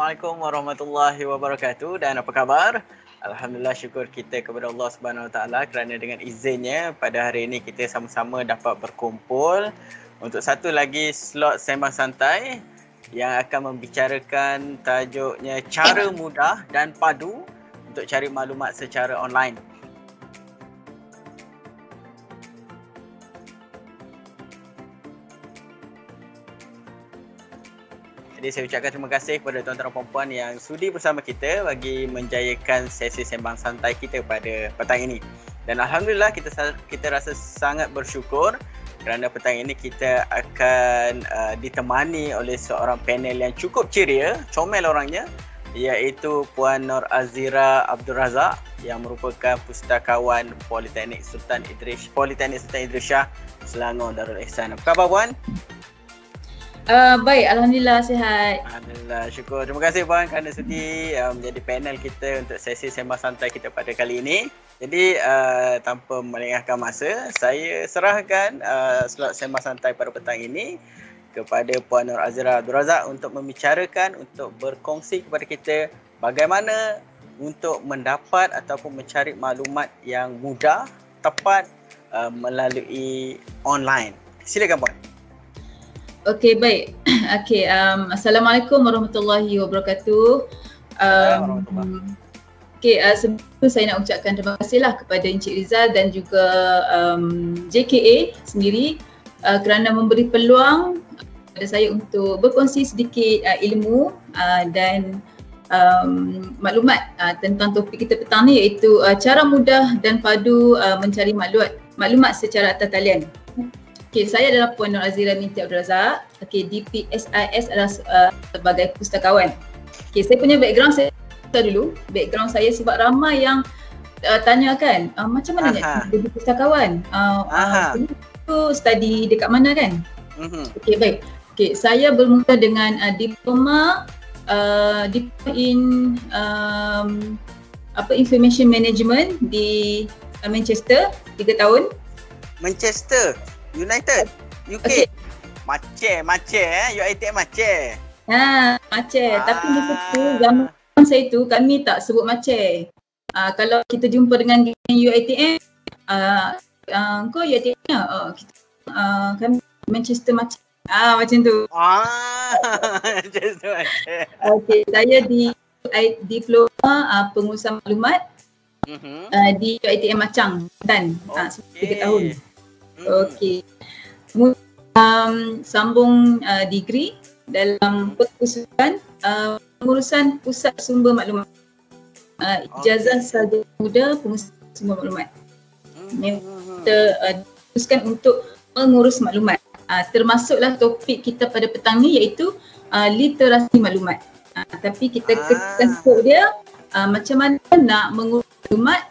Assalamualaikum warahmatullahi wabarakatuh dan apa khabar? Alhamdulillah, syukur kita kepada Allah Subhanahu Wa Taala kerana dengan izinnya pada hari ini kita sama-sama dapat berkumpul untuk satu lagi slot sembang santai yang akan membicarakan tajuknya cara mudah dan padu untuk cari maklumat secara online. Jadi saya ucapkan terima kasih kepada tuan-tuan dan puan-puan yang sudi bersama kita bagi menjayakan sesi sembang santai kita pada petang ini. Dan Alhamdulillah kita rasa sangat bersyukur kerana petang ini kita akan ditemani oleh seorang panel yang cukup ceria, comel orangnya, iaitu Puan Nur Azira Abdul Razak yang merupakan pustakawan Politeknik Sultan Idris Shah Selangor Darul Ihsan. Apa khabar Puan? Baik, Alhamdulillah sihat. Alhamdulillah, syukur. Terima kasih Puan kerana sudi menjadi panel kita untuk sesi sembang santai kita pada kali ini. Jadi tanpa melengahkan masa, saya serahkan slot sembang santai pada petang ini kepada Puan Nur Azira Abdul Razak untuk membicarakan, untuk berkongsi kepada kita bagaimana untuk mendapat ataupun mencari maklumat yang mudah, tepat melalui online. Silakan Puan. Okey, baik. Okey, Assalamualaikum warahmatullahi wabarakatuh. Okey, sebelum saya nak ucapkan terima kasihlah kepada Encik Rizal dan juga JKA sendiri kerana memberi peluang kepada saya untuk berkongsi sedikit ilmu dan maklumat tentang topik kita petang ni, iaitu cara mudah dan padu mencari maklumat secara atas talian. Okay, saya adalah Puan Nur Azira binti Abdul Razak. Okay, DPSIS adalah sebagai pustakawan. Okay, saya punya background saya dulu. Background saya sebab ramai yang tanya kan, macam mana nak jadi pustakawan? Itu study dekat mana kan? Okay, baik. Okay, saya bermula dengan diploma in Information Management di Manchester 3 tahun. Manchester United, UK. Okay. Maceh UiTM Maceh. Maceh. Tapi masa tu, zaman saya tu kami tak sebut Maceh. Kalau kita jumpa dengan UiTM, kau UiTM kita kami Manchester Maceh. Macam tu. Manchester Maceh. Okay, saya di diploma pengurusan maklumat di UiTM Macang dan 3 tahun. Okey. Sambung degree dalam perkhususan pengurusan pusat sumber maklumat. Ijazah sarjana muda pengurusan sumber maklumat. Kita teruskan untuk mengurus maklumat. Termasuklah topik kita pada petang ni, iaitu literasi maklumat. Tapi kita ketikkan skop dia macam mana nak mengurus maklumat,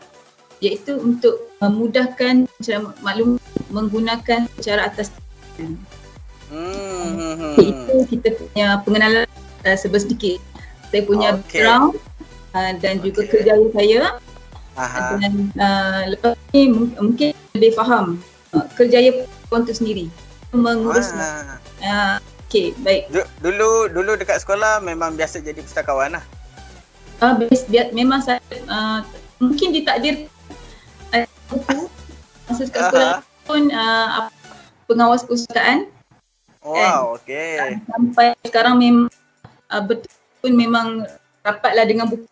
iaitu untuk memudahkan maklumat menggunakan cara atas talian. Itu kita punya pengenalan sedikit. Saya punya background dan juga kerjaya saya. Dan lepas ni mungkin lebih faham kerjaya puan tu sendiri mengurus. Okey, baik. Dulu dekat sekolah memang biasa jadi pustakawan lah. Memang saya mungkin ditakdir buku masa dekat sekolah pun pengawas perpustakaan. Wow, okey. Sampai sekarang memang betul pun memang rapatlah dengan buku.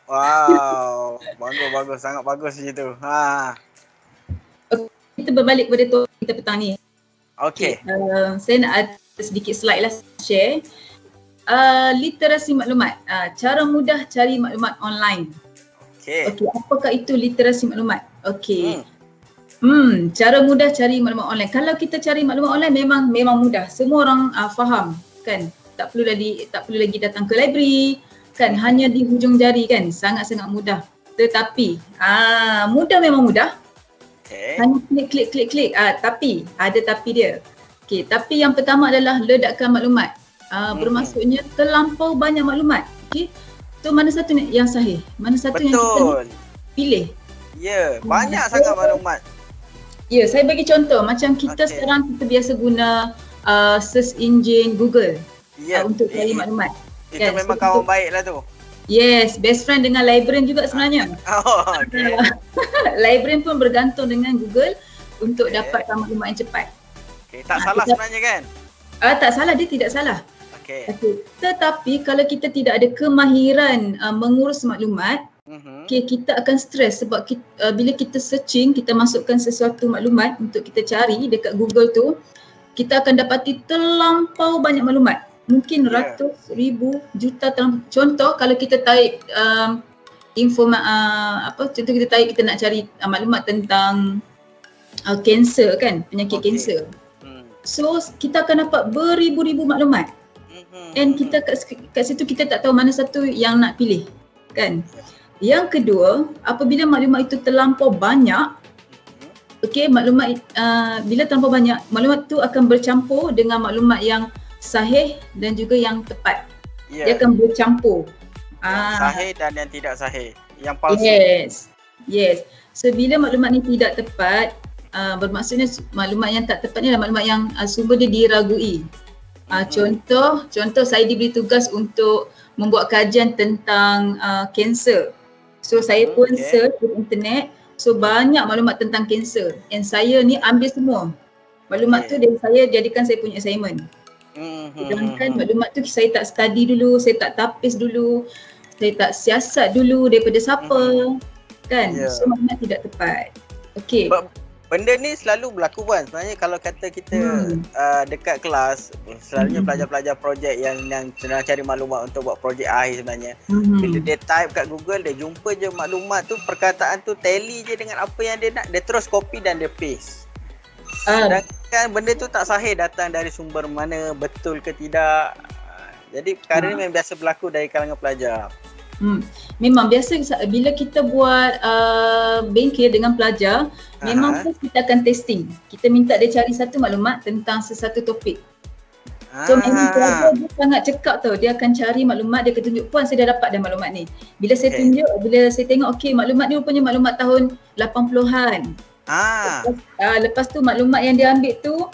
Wow, bagus, sangat bagus macam tu. Kita berbalik pada topik kita petang ni. Okey. Saya nak ada sedikit slide lah share. Literasi maklumat. Cara mudah cari maklumat online. Okey, apakah itu literasi maklumat? Okey. Cara mudah cari maklumat online. Kalau kita cari maklumat online memang mudah. Semua orang faham kan. Tak perlu lagi datang ke library kan, hanya di hujung jari kan. Sangat-sangat mudah. Tetapi mudah memang mudah. Hanya klik. Tapi ada tapi dia. Okey, tapi yang pertama adalah ledakan maklumat. Bermaksudnya terlampau banyak maklumat. Okey. So mana satu yang sahih? Mana satu yang kita pilih? Ya, banyak sangat maklumat. Ya, saya bagi contoh macam kita sekarang kita biasa guna search engine Google untuk cari maklumat. Itu memang kawan baik lah tu. Yes, best friend dengan librarian juga sebenarnya. Oh, okay. Librarian pun bergantung dengan Google untuk dapatkan maklumat yang cepat. Okay. Tak salah sebenarnya kan? Tak salah, dia tidak salah. Okay. Tetapi kalau kita tidak ada kemahiran mengurus maklumat, kita akan stres sebab bila kita searching, kita masukkan sesuatu maklumat untuk kita cari dekat Google tu, kita akan dapati terlampau banyak maklumat. Mungkin ratus, ribu, juta contoh kalau kita type contoh kita type kita nak cari maklumat tentang kanser kan, penyakit kanser. So kita akan dapat beribu-ribu maklumat. And kita kat situ kita tak tahu mana satu yang nak pilih kan. Yang kedua, apabila maklumat itu terlampau banyak, maklumat bila terlampau banyak, maklumat tu akan bercampur dengan maklumat yang sahih dan juga yang tepat. Dia akan bercampur. Sahih dan yang tidak sahih. Yang palsu. Yes. So bila maklumat ni tidak tepat, bermaksudnya maklumat yang tak tepat ni adalah maklumat yang sumber dia diragui. Contoh saya diberi tugas untuk membuat kajian tentang kanser. So saya pun search di internet, so banyak maklumat tentang kanser. And saya ni ambil semua maklumat tu dan saya jadikan saya punya assignment. Sedangkan maklumat tu saya tak study dulu, saya tak tapis dulu, saya tak siasat dulu daripada siapa kan. So maklumat tidak tepat. Benda ni selalu berlaku kan sebenarnya kalau kata kita dekat kelas, selalunya pelajar-pelajar projek yang sedang cari maklumat untuk buat projek akhir sebenarnya. Bila dia type kat Google, dia jumpa je maklumat tu, perkataan tu tally je dengan apa yang dia nak, dia terus copy dan dia paste. Sedangkan benda tu tak sahih datang dari sumber mana, betul ke tidak. Jadi perkara ni memang biasa berlaku dari kalangan pelajar. Memang biasa bila kita buat bengkel dengan pelajar, memang kita akan testing. Kita minta dia cari satu maklumat tentang sesuatu topik. So memang pelajar dia sangat cekap tau, dia akan cari maklumat, dia akan tunjuk, puan saya dah dapat dah maklumat ni. Bila saya tunjuk, bila saya tengok maklumat ni rupanya maklumat tahun 80-an. Lepas tu maklumat yang dia ambil tu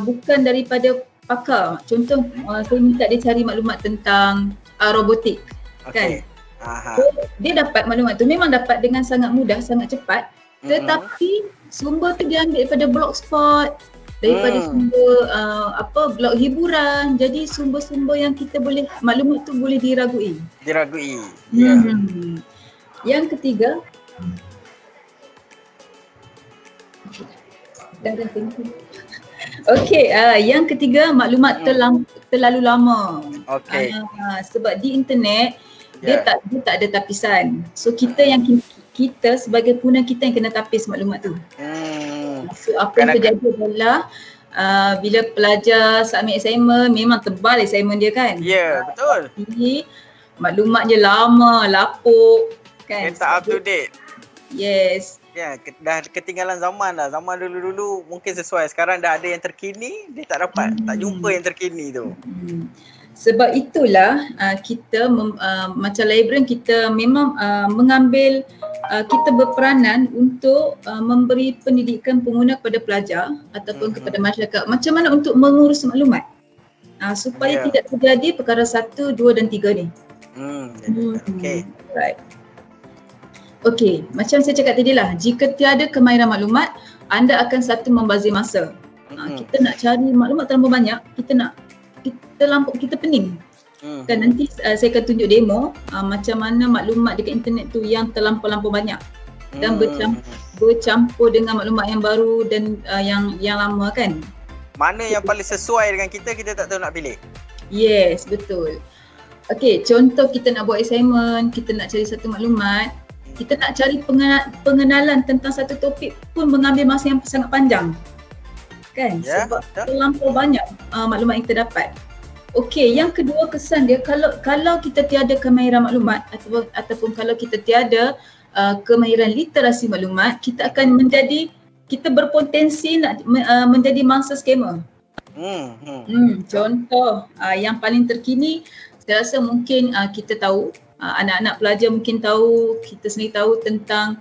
bukan daripada pakar. Contoh saya minta dia cari maklumat tentang robotik kan. So, dia dapat maklumat tu, memang dapat dengan sangat mudah, sangat cepat. Tetapi sumber tu dia ambil daripada blogspot, daripada sumber blog hiburan. Jadi sumber-sumber yang kita boleh, maklumat tu boleh diragui. Yang ketiga, yang ketiga, maklumat terlalu lama. Sebab di internet dia tak ada tapisan. So kita sebagai pengguna kita yang kena tapis maklumat tu. So apa yang terjadi adalah bila pelajar submit assignment, memang tebal assignment dia kan. Betul. Jadi maklumatnya lama, lapuk kan. Tak up to date. Yes. Dah ketinggalan zaman dah. Zaman dulu-dulu mungkin sesuai. Sekarang dah ada yang terkini, dia tak dapat. Tak jumpa yang terkini tu. Sebab itulah kita macam librarian kita memang mengambil, kita berperanan untuk memberi pendidikan pengguna kepada pelajar ataupun kepada masyarakat macam mana untuk mengurus maklumat supaya tidak terjadi perkara 1, 2 dan 3 ni. Right. Macam saya cakap tadi lah, jika tiada kemahiran maklumat, anda akan membazir masa. Kita nak cari maklumat terlalu banyak, kita pening. Kan nanti saya akan tunjuk demo macam mana maklumat dekat internet tu yang terlampau banyak dan bercampur dengan maklumat yang baru dan yang lama kan. Mana yang paling sesuai dengan kita tak tahu nak pilih. Yes, betul. Contoh kita nak buat assignment, kita nak cari satu maklumat, kita nak cari pengenalan tentang satu topik pun mengambil masa yang sangat panjang. Kan? Sebab terlampau banyak maklumat yang kita dapat. Yang kedua kesan dia, kalau kita tiada kemahiran maklumat ataupun kalau kita tiada kemahiran literasi maklumat, kita akan berpotensi nak menjadi mangsa skamer. Contoh yang paling terkini, saya rasa mungkin kita tahu, anak-anak pelajar mungkin tahu, kita sendiri tahu tentang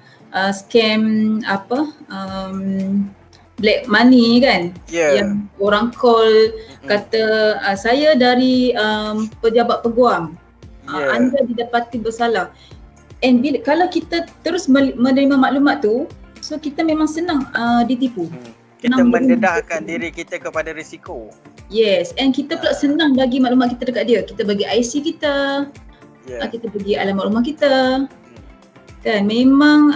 scam black money kan, yang orang call kata saya dari pejabat peguam, anda didapati bersalah. And kalau kita terus menerima maklumat tu, so kita memang senang ditipu. Kita mendedahkan diri kita kepada risiko. Yes, and kita pula senang bagi maklumat kita dekat dia. Kita bagi IC kita, kita bagi alamat rumah kita. Kan memang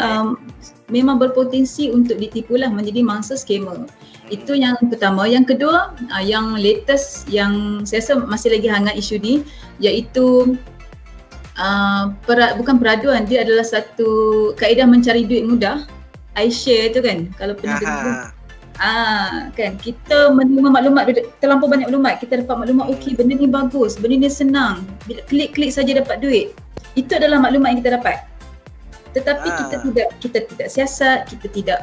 memang berpotensi untuk ditipu lah, menjadi mangsa scammer. Itu yang pertama. Yang kedua, yang latest yang saya rasa masih lagi hangat isu ni, iaitu bukan peraduan, dia adalah satu kaedah mencari duit mudah. iShare tu kan, kalau pernah dengar. Kan kita menerima maklumat, terlampau banyak maklumat, kita dapat maklumat okey, benda ni bagus, benda ni senang, bila klik saja dapat duit. Itu adalah maklumat yang kita dapat. Tetapi kita tidak siasat, kita tidak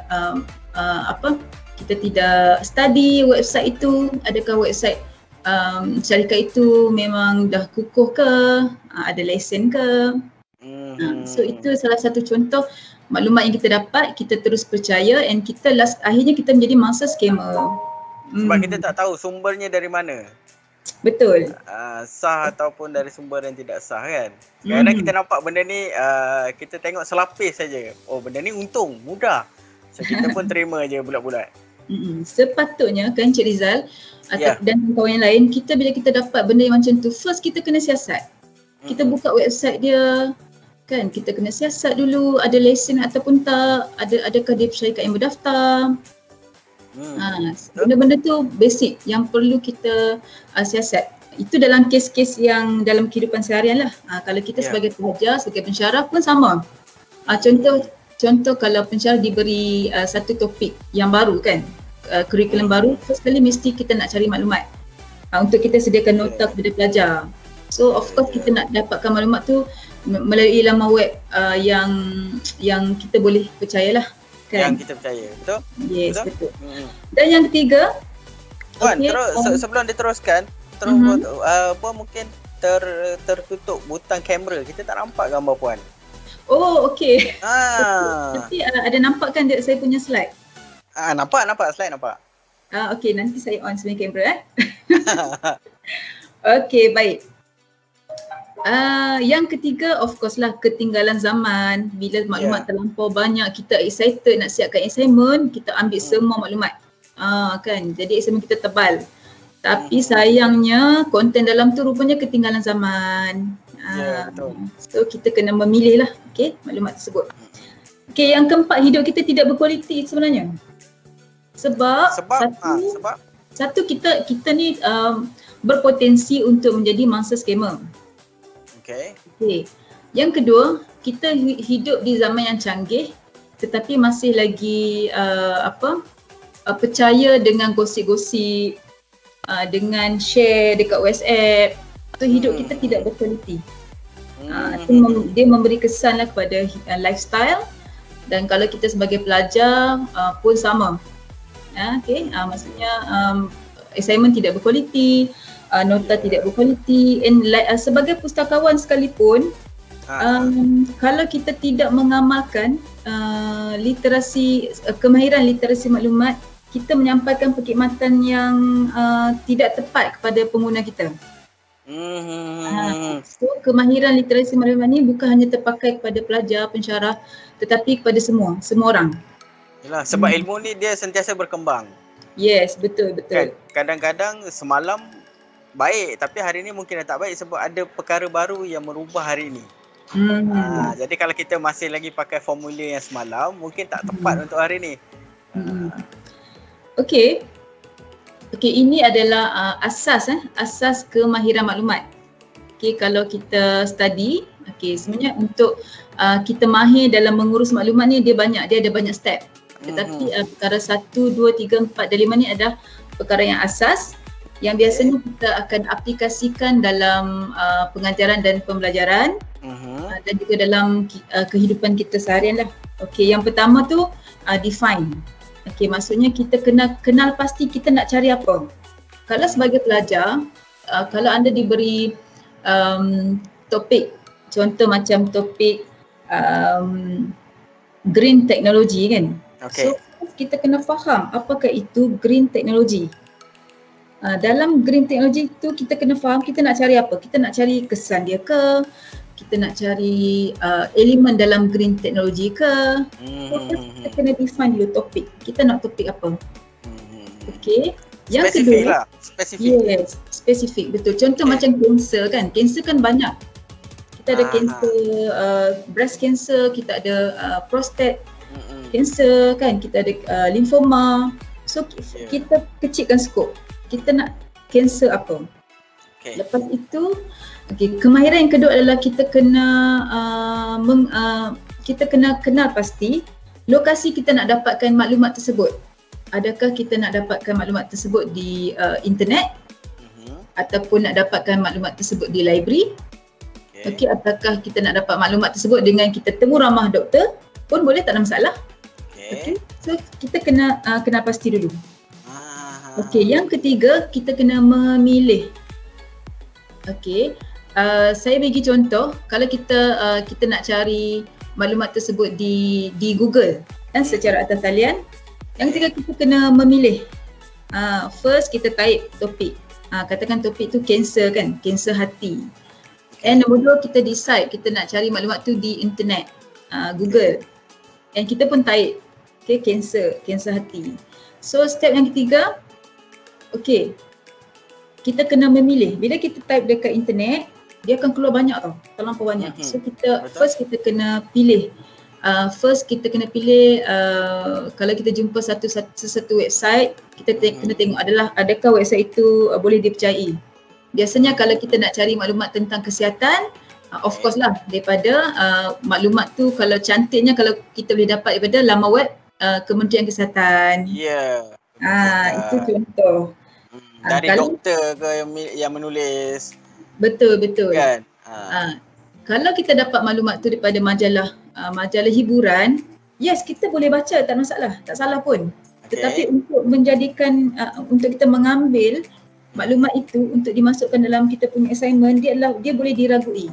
kita tidak study website itu, adakah website syarikat itu memang dah kukuh ke, ada lesen ke. So itu salah satu contoh maklumat yang kita dapat, kita terus percaya, and kita akhirnya kita menjadi mangsa scammer. Sebab kita tak tahu sumbernya dari mana. Betul. Sah ataupun dari sumber yang tidak sah kan. Kadang-kadang kita nampak benda ni, kita tengok selapis saja. Oh, benda ni untung, mudah. So kita pun terima je bulat-bulat. Sepatutnya kan Cik Rizal dan kawan yang lain, kita bila kita dapat benda yang macam tu, first kita kena siasat. Kita buka website dia kan, kita kena siasat dulu, ada lesen ataupun tak, adakah dia syarikat yang berdaftar. Benda-benda tu basic yang perlu kita siasat. Itu dalam kes-kes yang dalam kehidupan seharian lah. Kalau kita sebagai pelajar, sebagai pensyarah pun sama. Contoh kalau pensyarah diberi satu topik yang baru kan, kurikulum baru, first kali mesti kita nak cari maklumat untuk kita sediakan nota kepada pelajar. So of course kita nak dapatkan maklumat tu melalui laman web yang kita boleh percayalah kan. Yang kita percaya, betul? Yes, betul. Dan yang ketiga, sebelum diteruskan, mungkin tertutup butang kamera, kita tak nampak gambar puan. Oh, okey. Tapi ada nampak kan saya punya slide? Nampak slide nampak. Okey, nanti saya on sebenarnya kamera Okey, baik. Yang ketiga, of course lah, ketinggalan zaman. Bila maklumat terlampau banyak, kita excited nak siapkan assignment, kita ambil semua maklumat. Kan, jadi assignment kita tebal. Tapi sayangnya konten dalam tu rupanya ketinggalan zaman. Betul. So kita kena memilih lah, maklumat tersebut. Yang keempat, hidup kita tidak berkualiti sebenarnya. Sebab satu kita ni berpotensi untuk menjadi mangsa scammer. Yang kedua, kita hidup di zaman yang canggih tetapi masih lagi percaya dengan gosip-gosip, dengan share dekat WhatsApp. So hidup kita tidak berkualiti. Dia memberi kesan lah kepada lifestyle, dan kalau kita sebagai pelajar pun sama. Maksudnya assignment tidak berkualiti, nota tidak berkualiti, and sebagai pustakawan sekalipun, kalau kita tidak mengamalkan kemahiran literasi maklumat, kita menyampaikan perkhidmatan yang tidak tepat kepada pengguna kita. So kemahiran literasi maklumat ni bukan hanya terpakai kepada pelajar, pensyarah, tetapi kepada semua orang. Yalah, sebab ilmu ni dia sentiasa berkembang. Yes, betul. Kadang-kadang semalam baik, tapi hari ni mungkin dah tak baik sebab ada perkara baru yang merubah hari ni. Jadi kalau kita masih lagi pakai formula yang semalam, mungkin tak tepat untuk hari ni. Okey, ini adalah asas kemahiran maklumat. Kalau kita study, sebenarnya untuk kita mahir dalam mengurus maklumat ni, dia ada banyak step. Tetapi perkara 1, 2, 3, 4 dan 5 ni adalah perkara yang asas yang biasanya kita akan aplikasikan dalam pengajaran dan pembelajaran, dan juga dalam kehidupan kita seharian lah. Yang pertama tu define. Maksudnya kita kena kenal pasti kita nak cari apa. Kalau sebagai pelajar, kalau anda diberi topik, contoh macam topik green technology kan. So kita kena faham apakah itu green technology. Dalam green technology tu kita kena faham kita nak cari apa. Kita nak cari kesan dia ke, kita nak cari elemen dalam green technology ke. So kita kena define dulu topik. Kita nak topik apa. Okay. Yang spesifik kedua, lah. Spesifik. yes, spesifik, betul. Contoh macam kanser kan. Kanser kan banyak. Kita ada kanser breast cancer, kita ada prostate cancer kan, kita ada lymphoma. So kita kecilkan skop. Kita nak kanser apa. Lepas itu, kemahiran yang kedua adalah kita kena kita kena kenal pasti lokasi kita nak dapatkan maklumat tersebut. Adakah kita nak dapatkan maklumat tersebut di internet ataupun nak dapatkan maklumat tersebut di library. Okey, ataukah kita nak dapat maklumat tersebut dengan kita temu ramah doktor pun boleh, tak ada masalah. Okey. So kita kena kenal pasti dulu. Okey, yang ketiga kita kena memilih. Okey. Saya bagi contoh, kalau kita nak cari maklumat tersebut di Google kan secara atas talian. Yang ketiga kita kena memilih. First kita type topik. Katakan topik tu kanser kan, kanser hati. And nombor dua kita decide kita nak cari maklumat tu di internet, Google. And kita pun type, okay, kanser hati. So step yang ketiga, okay, kita kena memilih. Bila kita type dekat internet, dia akan keluar banyak tau, terlampau banyak. So first kita kena pilih. First kita kena pilih kalau kita jumpa satu website, kita kena tengok adakah website itu boleh dipercayai. Biasanya kalau kita nak cari maklumat tentang kesihatan, of course lah daripada maklumat tu kalau cantiknya kalau kita boleh dapat daripada laman web Kementerian Kesihatan. Ya. Itu contoh. Dari doktor ke yang menulis. Betul. Kan? Kalau kita dapat maklumat tu daripada majalah hiburan, yes kita boleh baca, tak masalah, tak salah pun. Tetapi untuk menjadikan untuk kita mengambil maklumat itu untuk dimasukkan dalam kita punya assignment, dia boleh diragui.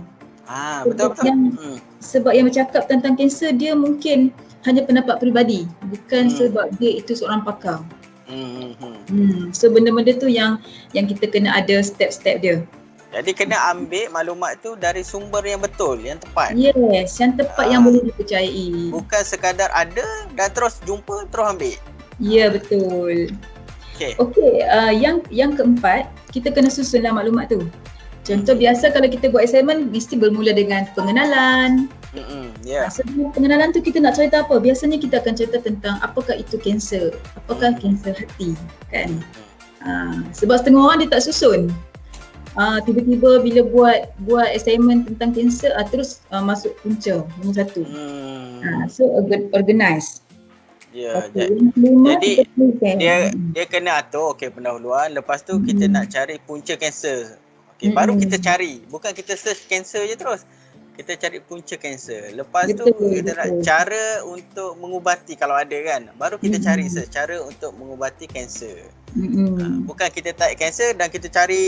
Betul. Sebab yang bercakap tentang kanser dia mungkin hanya pendapat peribadi, bukan sebab dia itu seorang pakar. So benda-benda tu yang kita kena ada step-step dia. Jadi kena ambil maklumat tu dari sumber yang betul, yang tepat. Yes, yang tepat yang boleh dipercayai. Bukan sekadar ada dan terus jumpa terus ambil. Ya, betul. Okey, yang keempat, kita kena susunlah maklumat tu. Contoh biasa kalau kita buat assignment mesti bermula dengan pengenalan. Sebelum pengenalan tu kita nak cerita apa? Biasanya kita akan cerita tentang apakah itu kanser, apakah kanser hati, kan? Sebab setengah orang dia tak susun. Tiba-tiba bila buat assignment tentang kanser terus masuk punca nombor satu. So organize. Ya, jadi dia kena atur pendahuluan, lepas tu kita nak cari punca kanser. Baru kita cari, bukan kita search kanser je terus. Kita cari punca kanser. Lepas tu kita nak cara untuk mengubati kalau ada kan. Baru kita cari cara untuk mengubati kanser. Bukan kita type kanser dan kita cari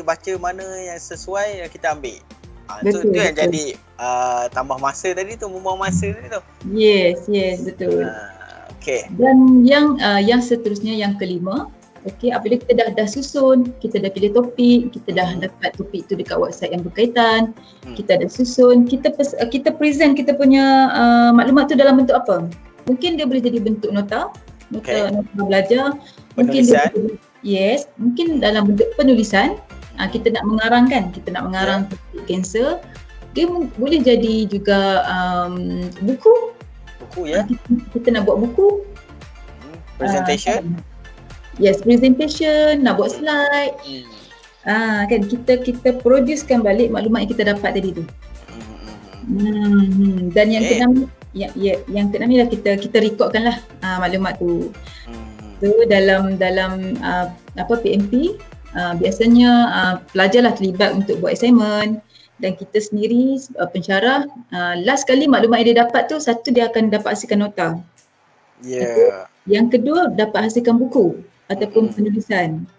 baca mana yang sesuai yang kita ambil. Itu yang jadi tambah masa tadi tu, membuang masa tadi tu. Yes, betul. Dan yang seterusnya yang kelima, apabila kita dah susun, kita dah pilih topik, kita dah dapat topik tu dekat website yang berkaitan, kita dah susun, kita present kita punya maklumat tu dalam bentuk apa? Mungkin dia boleh jadi bentuk nota belajar, mungkin mungkin dalam bentuk penulisan. Kita nak mengarang topik kanser. Dia boleh jadi juga buku ya. Kita nak buat buku, presentation. Presentation, nak buat slide. Kan kita producekan balik maklumat yang kita dapat tadi tu. Dan yang keenam, yang keenam ni lah kita recordkanlah maklumat tu. So dalam PMP biasanya pelajarlah terlibat untuk buat assignment, dan kita sendiri pensyarah last kali maklumat yang dia dapat tu, satu dia akan dapat hasilkan nota. Yang kedua dapat hasilkan buku ataupun penulisan.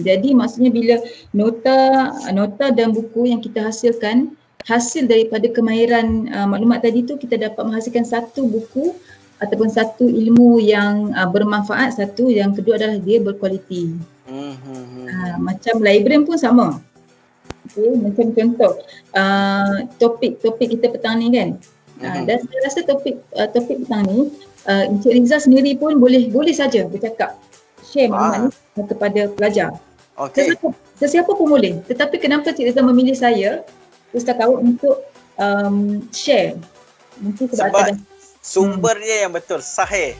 Jadi maksudnya bila nota dan buku yang kita hasilkan, hasil daripada kemahiran maklumat tadi tu, kita dapat menghasilkan satu buku ataupun satu ilmu yang bermanfaat, satu yang kedua adalah dia berkualiti. Macam library pun sama. Okay, macam contoh topik kita petang ni kan. Dan saya rasa topik petang ni Encik Riza sendiri pun boleh saja bercakap, share maklumat ni kepada pelajar. Sesiapa pun boleh. Tetapi kenapa Encik Riza memilih saya pustakawan untuk share? Mungkin sebab sumber dia yang betul, sahih.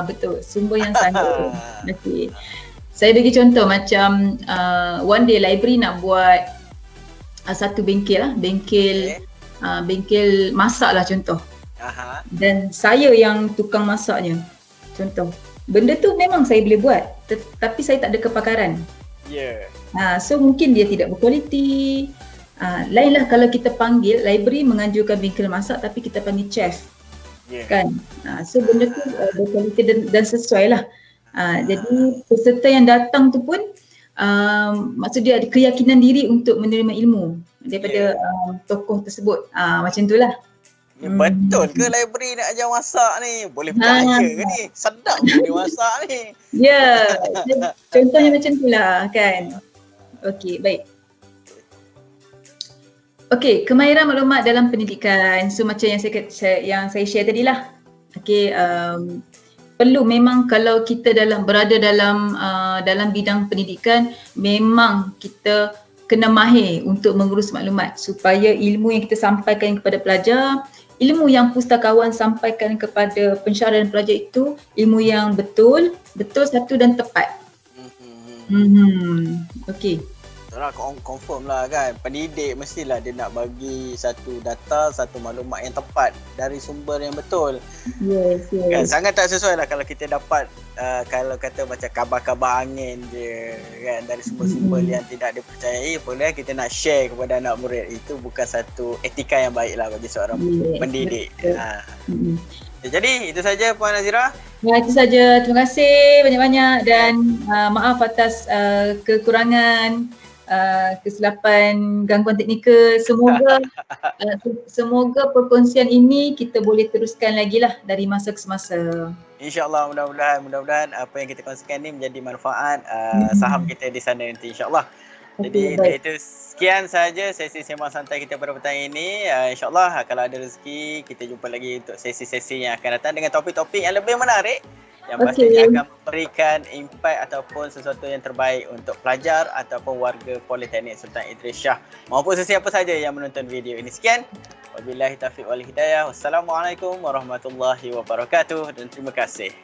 Betul, sumber yang sahih. Okay. Saya bagi contoh macam one day library nak buat satu bengkel lah, bengkel masak lah contoh. Dan saya yang tukang masaknya contoh. Benda tu memang saya boleh buat, tapi saya tak ada kepakaran. So mungkin dia tidak berkualiti. Lainlah kalau kita panggil library menganjurkan bengkel masak tapi kita panggil chef. Kan? So benda tu berkualiti dan sesuai lah. Jadi peserta yang datang tu pun maksud dia ada keyakinan diri untuk menerima ilmu daripada tokoh tersebut. Macam tu lah. Betul ke library nak ajar masak ni? Boleh percaya ke ni? Sedap dia masak ni. Contohnya macam tu lah kan. Okey, baik. Okey, kemahiran maklumat dalam pendidikan. So macam yang saya share tadi lah. Okey, perlu memang kalau kita berada dalam bidang pendidikan, memang kita kena mahir untuk mengurus maklumat supaya ilmu yang kita sampaikan kepada pelajar, ilmu yang pustakawan sampaikan kepada pensyarah dan pelajar itu ilmu yang betul, satu dan tepat. Okey. Itulah confirm lah kan, pendidik mestilah dia nak bagi satu data, satu maklumat yang tepat dari sumber yang betul. Yes. Kan, sangat tak sesuai lah kalau kita dapat kalau kata macam kabar-kabar angin je kan, dari sumber-sumber yang tidak dipercayai. Boleh kita nak share kepada anak murid, itu bukan satu etika yang baik lah bagi seorang pendidik. Jadi itu saja Puan Nazira. Itu saja. Terima kasih banyak-banyak dan maaf atas kekurangan, kesilapan, gangguan teknikal. Semoga perkongsian ini kita boleh teruskan lagi lah dari masa ke semasa. InsyaAllah, mudah-mudahan apa yang kita kongsikan ni menjadi manfaat saham kita di sana nanti insyaAllah. Jadi itu sekian saja sesi sembang santai kita pada petang ini. InsyaAllah kalau ada rezeki kita jumpa lagi untuk sesi-sesi yang akan datang dengan topik-topik yang lebih menarik, yang pastinya akan memberikan impact ataupun sesuatu yang terbaik untuk pelajar ataupun warga Politeknik Sultan Idris Shah maupun sesiapa saja yang menonton video ini. Sekian, wabillahi taufiq wal hidayah. Wassalamualaikum warahmatullahi wabarakatuh dan terima kasih.